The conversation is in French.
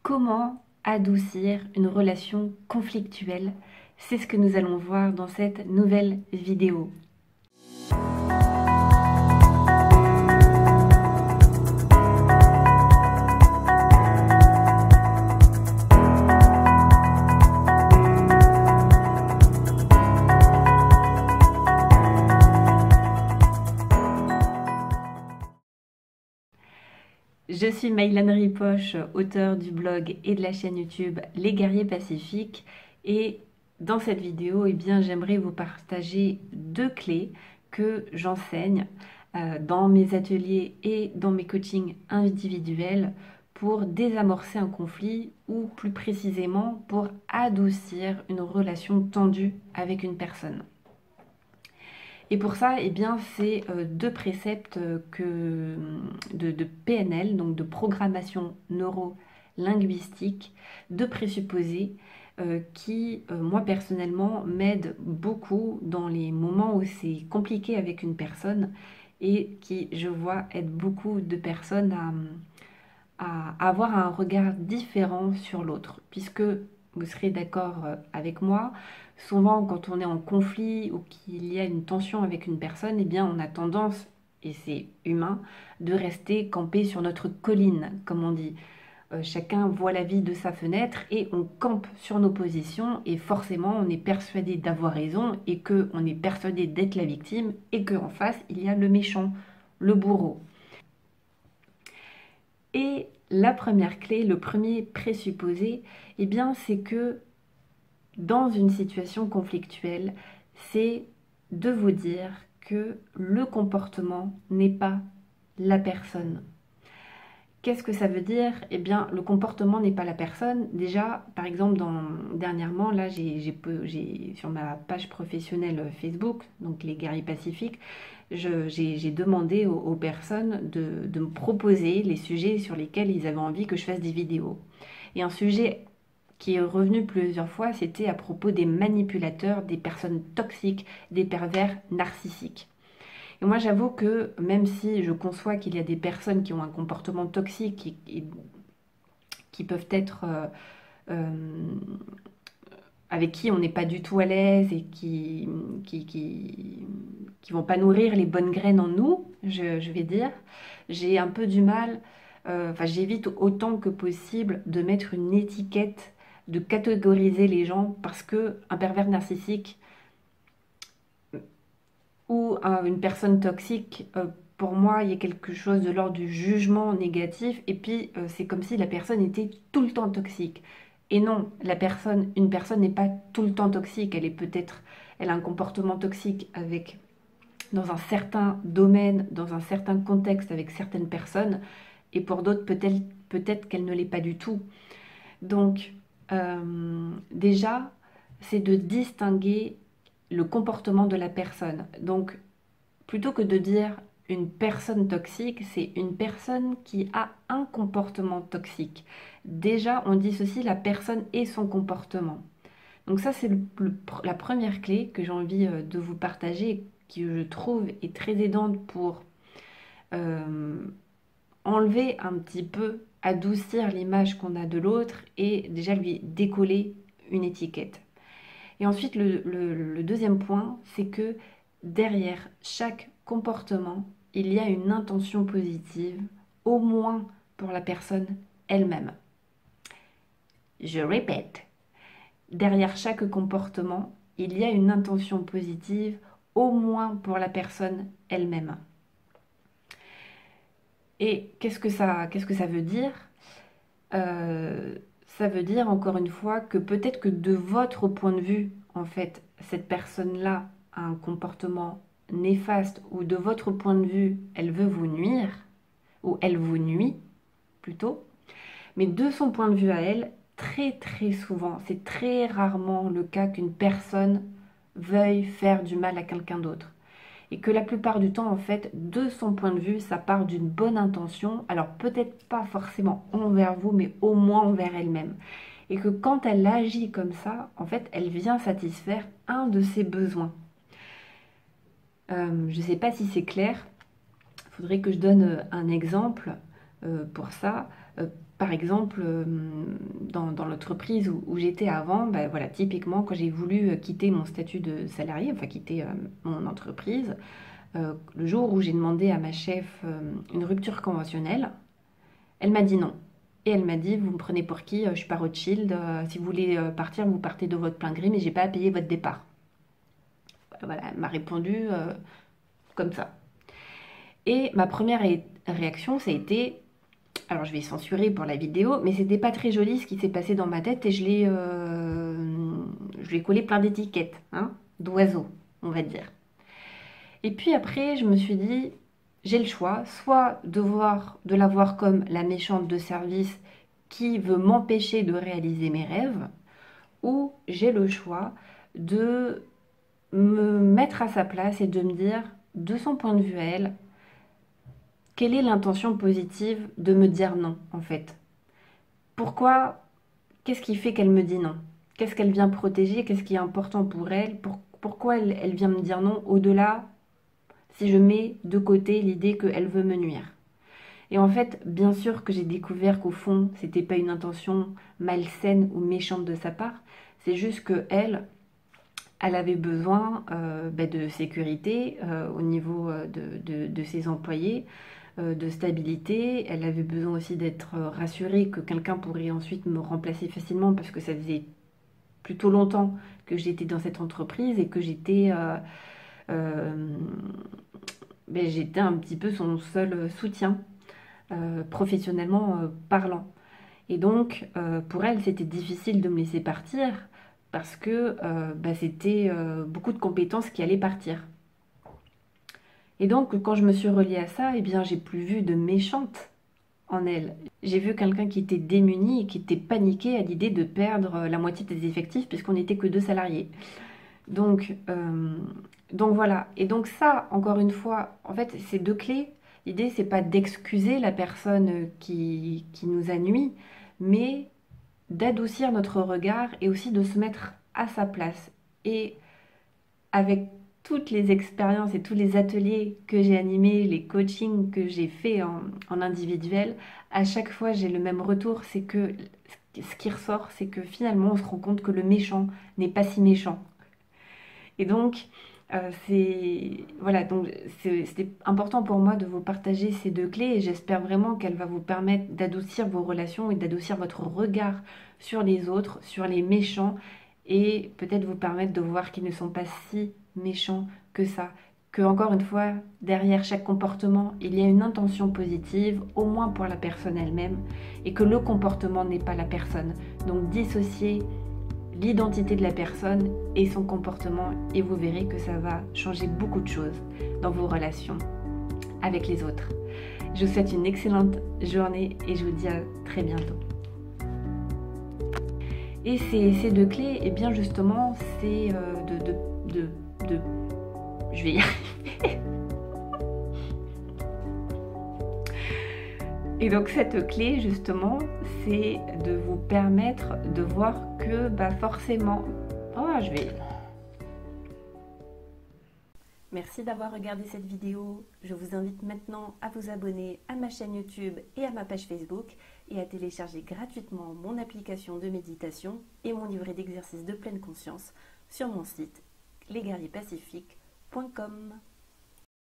Comment adoucir une relation conflictuelle? C'est ce que nous allons voir dans cette nouvelle vidéo. Je suis Maïlane Ripoche, auteure du blog et de la chaîne YouTube Les Guerriers Pacifiques, et dans cette vidéo, j'aimerais vous partager deux clés que j'enseigne dans mes ateliers et dans mes coachings individuels pour désamorcer un conflit ou plus précisément pour adoucir une relation tendue avec une personne. Et pour ça, c'est deux préceptes de PNL, donc de programmation neuro-linguistique, deux présupposés qui, moi personnellement, m'aident beaucoup dans les moments où c'est compliqué avec une personne et qui, je vois, aident beaucoup de personnes à avoir un regard différent sur l'autre, puisque vous serez d'accord avec moi, souvent quand on est en conflit ou qu'il y a une tension avec une personne, on a tendance, et c'est humain, de rester campé sur notre colline, comme on dit. Chacun voit la vie de sa fenêtre et on campe sur nos positions et forcément on est persuadé d'avoir raison et qu'on est persuadé d'être la victime et qu'en face il y a le méchant, le bourreau. Et la première clé, le premier présupposé, c'est que dans une situation conflictuelle, c'est de vous dire que le comportement n'est pas la personne. Qu'est-ce que ça veut dire? Le comportement n'est pas la personne. Déjà, par exemple, dernièrement, là, j'ai sur ma page professionnelle Facebook, donc les Guerriers Pacifiques, j'ai demandé aux personnes de me proposer les sujets sur lesquels ils avaient envie que je fasse des vidéos. Et un sujet qui est revenu plusieurs fois, c'était à propos des manipulateurs, des personnes toxiques, des pervers narcissiques. Et moi, j'avoue que même si je conçois qu'il y a des personnes qui ont un comportement toxique et qui peuvent être avec qui on n'est pas du tout à l'aise et qui vont pas nourrir les bonnes graines en nous, je vais dire, j'ai un peu du mal, j'évite autant que possible de mettre une étiquette, de catégoriser les gens, parce que un pervers narcissique ou une personne toxique, pour moi, il y a quelque chose de l'ordre du jugement négatif, et puis c'est comme si la personne était tout le temps toxique. Et non, une personne n'est pas tout le temps toxique, elle a un comportement toxique dans un certain domaine, dans un certain contexte avec certaines personnes, et pour d'autres peut-être qu'elle ne l'est pas du tout. Donc déjà, c'est de distinguer le comportement de la personne. Donc plutôt que de dire une personne toxique, c'est une personne qui a un comportement toxique. Déjà, on dissocie la personne et son comportement. Donc ça, c'est la première clé que j'ai envie de vous partager, qui je trouve est très aidante pour enlever un petit peu, adoucir l'image qu'on a de l'autre et déjà lui décoller une étiquette. Et ensuite, le deuxième point, c'est que derrière chaque comportement, il y a une intention positive, au moins pour la personne elle-même. Je répète, derrière chaque comportement, il y a une intention positive, au moins pour la personne elle-même. Et qu'est-ce que ça veut dire? Ça veut dire, encore une fois, que peut-être que de votre point de vue, en fait, cette personne-là a un comportement néfaste, ou de votre point de vue, elle veut vous nuire, ou elle vous nuit, plutôt. Mais de son point de vue à elle, très très souvent, c'est très rarement le cas qu'une personne veuille faire du mal à quelqu'un d'autre. Et que la plupart du temps, en fait, de son point de vue, ça part d'une bonne intention. Alors peut-être pas forcément envers vous, mais au moins envers elle-même. Et que quand elle agit comme ça, en fait, elle vient satisfaire un de ses besoins. Je ne sais pas si c'est clair. Il faudrait que je donne un exemple. pour ça. Par exemple, dans l'entreprise où j'étais avant, bah, voilà, typiquement, quand j'ai voulu quitter mon statut de salarié, enfin quitter mon entreprise, le jour où j'ai demandé à ma chef une rupture conventionnelle, elle m'a dit non. Et elle m'a dit, vous me prenez pour qui? Je suis pas Rothschild. Si vous voulez partir, vous partez de votre plein gré, mais j'ai pas à payer votre départ. Voilà, elle m'a répondu comme ça. Et ma première réaction, ça a été, alors je vais censurer pour la vidéo, mais c'était pas très joli ce qui s'est passé dans ma tête et je lui ai collé plein d'étiquettes, hein, d'oiseaux, on va dire. Et puis après, je me suis dit, j'ai le choix, soit de la voir comme la méchante de service qui veut m'empêcher de réaliser mes rêves, ou j'ai le choix de me mettre à sa place et de me dire, de son point de vue à elle, quelle est l'intention positive de me dire non, en fait? Pourquoi? Qu'est-ce qui fait qu'elle me dit non? Qu'est-ce qu'elle vient protéger? Qu'est-ce qui est important pour elle? Pourquoi elle vient me dire non au-delà si je mets de côté l'idée qu'elle veut me nuire? Et en fait, bien sûr que j'ai découvert qu'au fond, c'était pas une intention malsaine ou méchante de sa part. C'est juste que elle avait besoin de sécurité au niveau de ses employés, de stabilité. Elle avait besoin aussi d'être rassurée que quelqu'un pourrait ensuite me remplacer facilement parce que ça faisait plutôt longtemps que j'étais dans cette entreprise et que euh, j'étais un petit peu son seul soutien professionnellement parlant. Et donc, pour elle, c'était difficile de me laisser partir parce que c'était beaucoup de compétences qui allaient partir. Et donc, quand je me suis reliée à ça, eh bien, j'ai plus vu de méchante en elle. J'ai vu quelqu'un qui était démuni et qui était paniqué à l'idée de perdre la moitié des effectifs puisqu'on n'était que 2 salariés. Donc, voilà. Et donc ça, encore une fois, en fait, ces 2 clés. L'idée, c'est pas d'excuser la personne qui nous a nui, mais d'adoucir notre regard et aussi de se mettre à sa place. Et avec toutes les expériences et tous les ateliers que j'ai animés, les coachings que j'ai fait en individuel, à chaque fois j'ai le même retour, c'est que ce qui ressort, c'est que finalement on se rend compte que le méchant n'est pas si méchant. Et donc, c'était important pour moi de vous partager ces 2 clés et j'espère vraiment qu'elle va vous permettre d'adoucir vos relations et d'adoucir votre regard sur les autres, sur les méchants et peut-être vous permettre de voir qu'ils ne sont pas si méchants que ça. Que, encore une fois, derrière chaque comportement, il y a une intention positive, au moins pour la personne elle-même, et que le comportement n'est pas la personne. Donc, dissocier l'identité de la personne et son comportement et vous verrez que ça va changer beaucoup de choses dans vos relations avec les autres. Je vous souhaite une excellente journée et je vous dis à très bientôt. Et ces 2 clés, et bien justement, c'est je vais y arriver. Et donc cette clé, justement, c'est de vous permettre de voir que forcément... Merci d'avoir regardé cette vidéo. Je vous invite maintenant à vous abonner à ma chaîne YouTube et à ma page Facebook et à télécharger gratuitement mon application de méditation et mon livret d'exercices de pleine conscience sur mon site lesguerrierspacifiques.com.